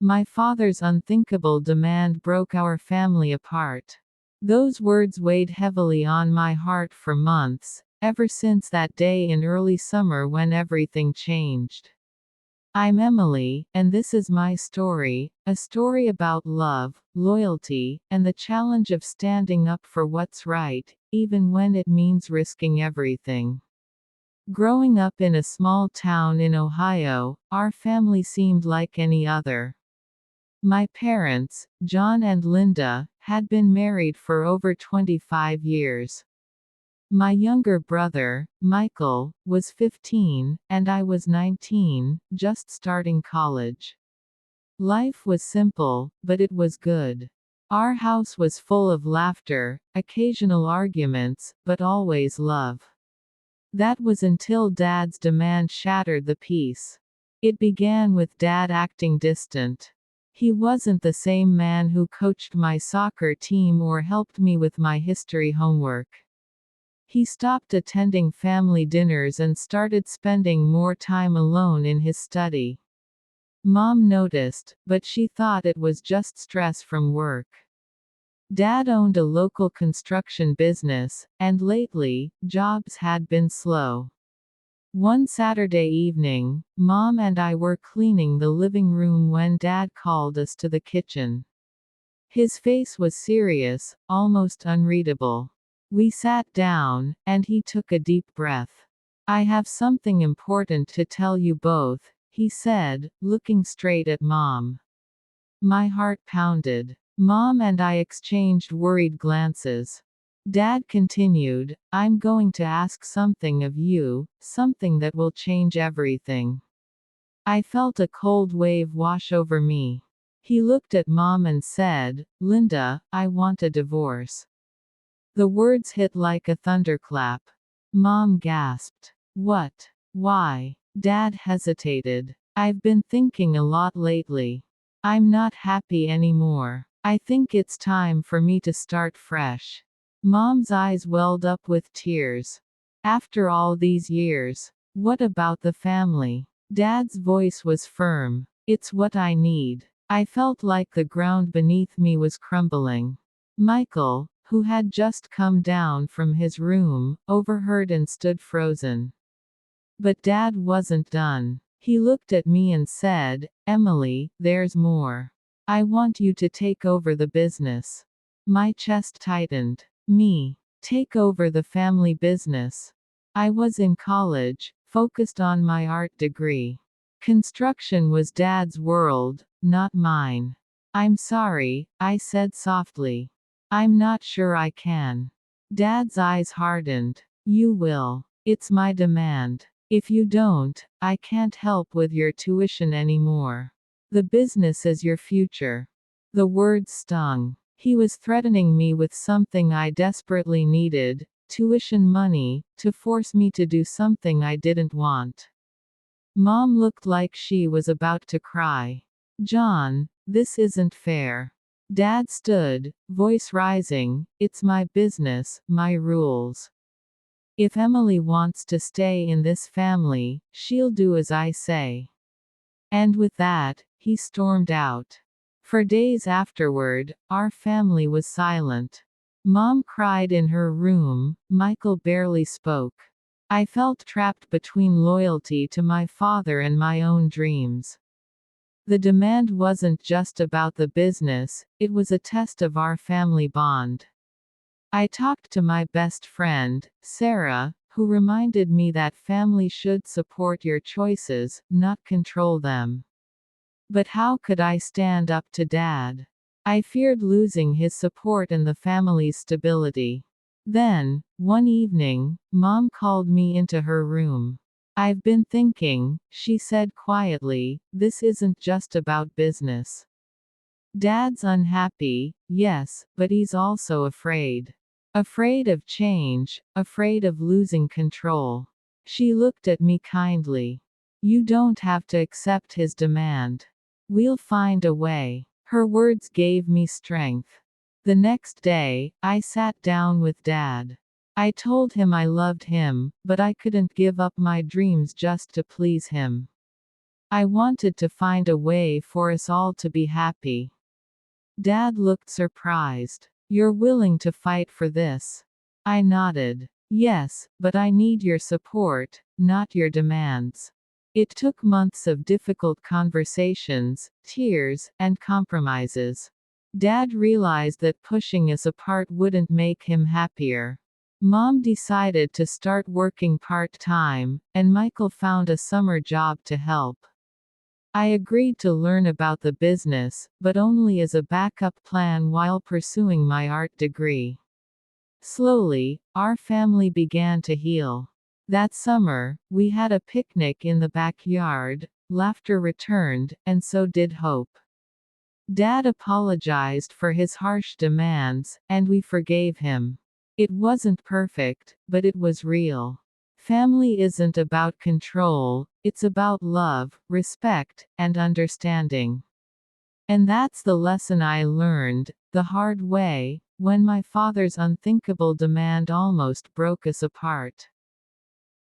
My father's unthinkable demand broke our family apart. Those words weighed heavily on my heart for months, ever since that day in early summer when everything changed. I'm Emily, and this is my story, a story about love, loyalty, and the challenge of standing up for what's right, even when it means risking everything. Growing up in a small town in Ohio, our family seemed like any other. My parents, John and Linda, had been married for over 25 years. My younger brother, Michael, was 15, and I was 19, just starting college. Life was simple, but it was good. Our house was full of laughter, occasional arguments, but always love. That was until Dad's demand shattered the peace. It began with Dad acting distant. He wasn't the same man who coached my soccer team or helped me with my history homework. He stopped attending family dinners and started spending more time alone in his study. Mom noticed, but she thought it was just stress from work. Dad owned a local construction business, and lately, jobs had been slow. One Saturday evening, Mom and I were cleaning the living room when Dad called us to the kitchen. His face was serious, almost unreadable. We sat down, and he took a deep breath. "I have something important to tell you both," he said, looking straight at Mom. My heart pounded. Mom and I exchanged worried glances. Dad continued, "I'm going to ask something of you, something that will change everything." I felt a cold wave wash over me. He looked at Mom and said, "Linda, I want a divorce." The words hit like a thunderclap. Mom gasped. "What? Why?" Dad hesitated. "I've been thinking a lot lately. I'm not happy anymore. I think it's time for me to start fresh." Mom's eyes welled up with tears. "After all these years, what about the family?" Dad's voice was firm. "It's what I need." I felt like the ground beneath me was crumbling. Michael, who had just come down from his room, overheard and stood frozen. But Dad wasn't done. He looked at me and said, "Emily, there's more. I want you to take over the business." My chest tightened. Me. Take over the family business. I was in college, focused on my art degree. Construction was Dad's world, not mine. "I'm sorry," I said softly. "I'm not sure I can." Dad's eyes hardened. "You will. It's my demand. If you don't, I can't help with your tuition anymore. The business is your future." The words stung. He was threatening me with something I desperately needed, tuition money, to force me to do something I didn't want. Mom looked like she was about to cry. "John, this isn't fair." Dad stood, voice rising, "It's my business, my rules. If Emily wants to stay in this family, she'll do as I say." And with that, he stormed out. For days afterward, our family was silent. Mom cried in her room, Michael barely spoke. I felt trapped between loyalty to my father and my own dreams. The demand wasn't just about the business, it was a test of our family bond. I talked to my best friend, Sarah, who reminded me that family should support your choices, not control them. But how could I stand up to Dad? I feared losing his support and the family's stability. Then, one evening, Mom called me into her room. "I've been thinking," she said quietly, "this isn't just about business. Dad's unhappy, yes, but he's also afraid. Afraid of change, afraid of losing control." She looked at me kindly. "You don't have to accept his demand. We'll find a way." Her words gave me strength. The next day, I sat down with Dad. I told him I loved him, but I couldn't give up my dreams just to please him. I wanted to find a way for us all to be happy. Dad looked surprised. You're willing to fight for this? I nodded. Yes, but I need your support, not your demands. It took months of difficult conversations, tears, and compromises. Dad realized that pushing us apart wouldn't make him happier. Mom decided to start working part-time, and Michael found a summer job to help. I agreed to learn about the business, but only as a backup plan while pursuing my art degree. Slowly, our family began to heal. That summer, we had a picnic in the backyard, laughter returned, and so did hope. Dad apologized for his harsh demands, and we forgave him. It wasn't perfect, but it was real. Family isn't about control, it's about love, respect, and understanding. And that's the lesson I learned, the hard way, when my father's unthinkable demand almost broke us apart.